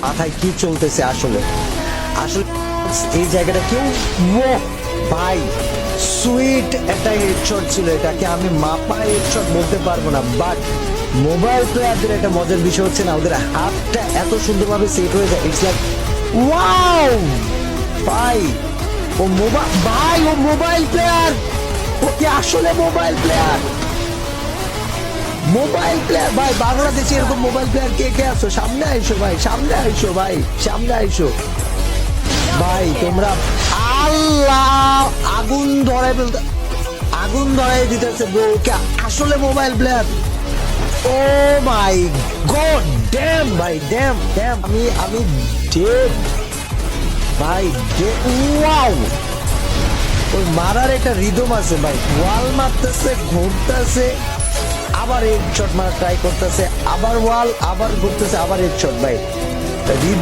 মাথায় কি চলতেছে আসলে আসলে এই জায়গাটা কেউ ভাই সুইট একটা হেডশট ছিল, এটাকে আমি মাপা হেডশট বলতে পারবো না, বাট মোবাইল প্লেয়ারদের একটা মজার বিষয় হচ্ছে না, ওদের হাতটা এত সুন্দরভাবে সেট হয়ে যায়, ইটস লাইক ওয়াও ভাই। ও মোবাইল প্লেয়ার, ও কি আসলে মোবাইল প্লেয়ার ভাই। বাংলাদেশে এরকম মোবাইল প্লেয়ার কে কে আছো? সামনে আইসো ভাই, সামনে আইসো ভাই, সামনে আইসো ভাই। তোমরা আল্লাহ আগুন ধরাই দিতেছে ব্রো, কে আসলে মোবাইল প্লেয়ার? ও মাই গড, ড্যাম ভাই, ড্যাম আমি ডেড ভাই, ওয়াও। ওই মারার একটা রিদম আছে ভাই, ওয়াল মারতেছে, ঘুরতেছে, আবার হেডশট মারা ট্রাই করতেছে, আবার ওয়াল, আবার ঘুরতেছে, আবার হেডশট ভাই, রিদম